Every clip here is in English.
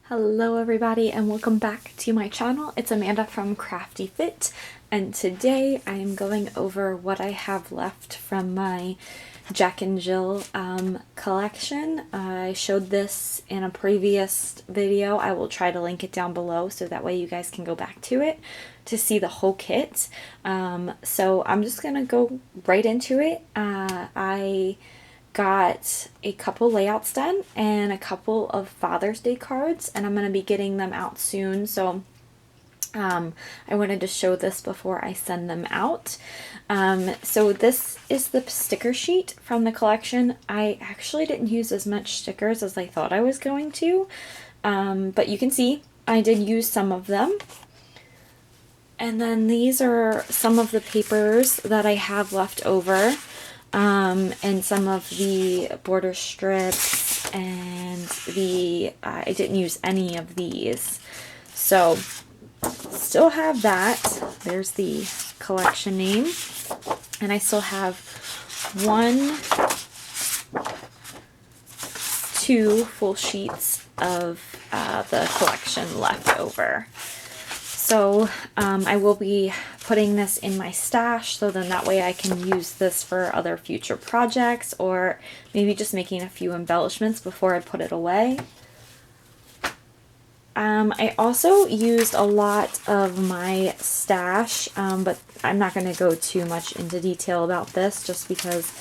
Hello everybody and welcome back to my channel. It's Amanda from Crafty Fit, and today I am going over what I have left from my Jack and Jill collection. I showed this in a previous video. I will try to link it down below so that way you guys can go back to it to see the whole kit. So I'm just gonna go right into it. I got a couple layouts done and a couple of Father's Day cards, and I'm going to be getting them out soon, so I wanted to show this before I send them out. So this is the sticker sheet from the collection. I actually didn't use as much stickers as I thought I was going to, but you can see I did use some of them. And then these are some of the papers that I have left over. And some of the border strips, and I didn't use any of these. So, still have that. There's the collection name. And I still have two full sheets of the collection left over. So I will be putting this in my stash, so then that way I can use this for other future projects, or maybe just making a few embellishments before I put it away. I also used a lot of my stash, but I'm not going to go too much into detail about this just because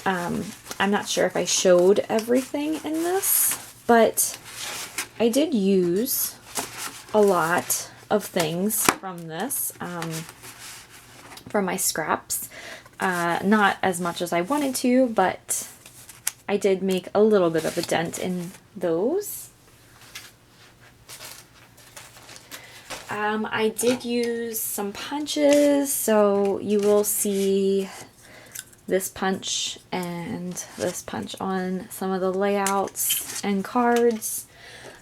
I'm not sure if I showed everything in this, but I did use a lot of things from this, from my scraps. Not as much as I wanted to, but I did make a little bit of a dent in those. I did use some punches, so you will see this punch and this punch on some of the layouts and cards.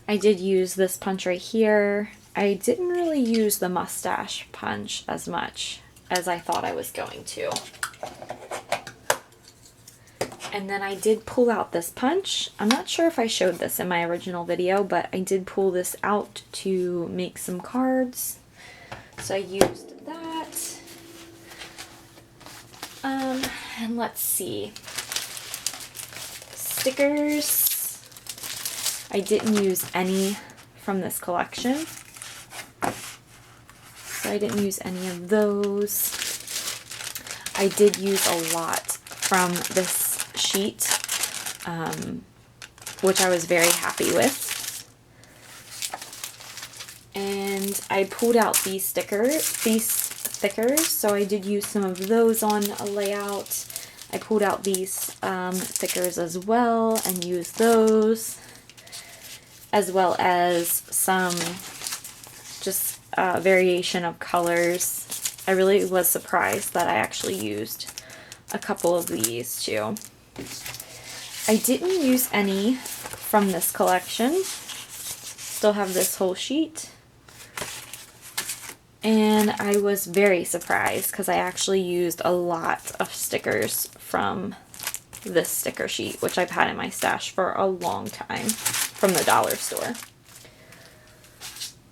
I did use this punch right here. I didn't really use the mustache punch as much as I thought I was going to. And then I did pull out this punch. I'm not sure if I showed this in my original video, but I did pull this out to make some cards. So I used that. And let's see. Stickers. I didn't use any from this collection. So I didn't use any of those. I did use a lot from this sheet, which I was very happy with. And I pulled out these stickers, so I did use some of those on a layout. I pulled out these stickers as well and used those, as well as some just variation of colors. I really was surprised that I actually used a couple of these too. I didn't use any from this collection. Still have this whole sheet. And I was very surprised because I actually used a lot of stickers from this sticker sheet, which I've had in my stash for a long time from the dollar store.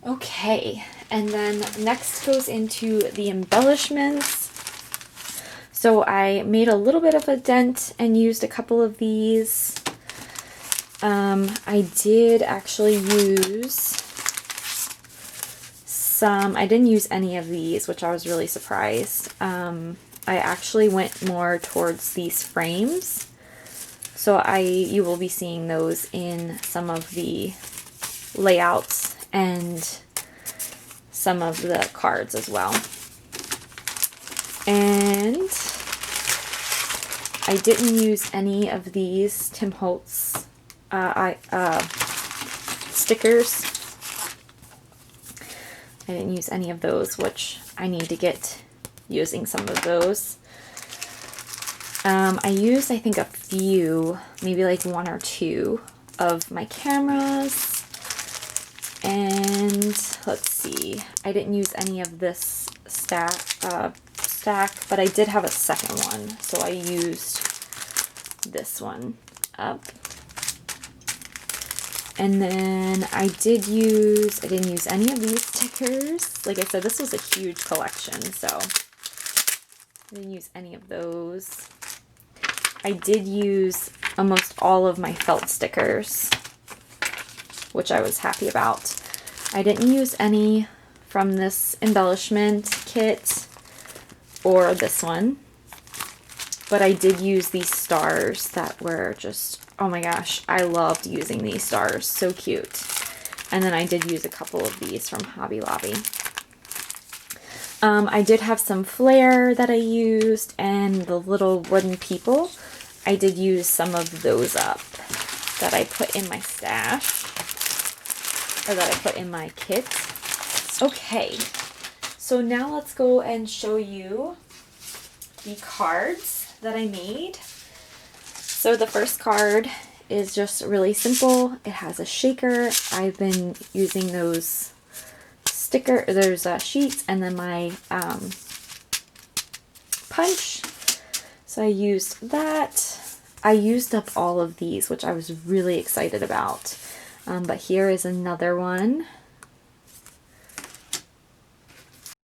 Okay, and then next goes into the embellishments. So I made a little bit of a dent and used a couple of these. I did actually use some, I didn't use any of these, which I was really surprised. I actually went more towards these frames. So you will be seeing those in some of the layouts and some of the cards as well. And I didn't use any of these Tim Holtz stickers. I didn't use any of those, which I need to get using some of those. I used, I think, a few, maybe like one or two of my cameras. And let's see, I didn't use any of this stack, but I did have a second one, so I used this one up. And then I didn't use any of these stickers. Like I said, this was a huge collection, so I didn't use any of those. I did use almost all of my felt stickers, which I was happy about. I didn't use any from this embellishment kit or this one, but I did use these stars that were just, oh my gosh, I loved using these stars, so cute. And then I did use a couple of these from Hobby Lobby. I did have some flair that I used, and the little wooden people, I did use some of those up that I put in my stash, or that I put in my kit. Okay, so now let's go and show you the cards that I made. So the first card is just really simple. It has a shaker. I've been using those there's sheets, and then my punch. So I used that. I used up all of these, which I was really excited about. But here is another one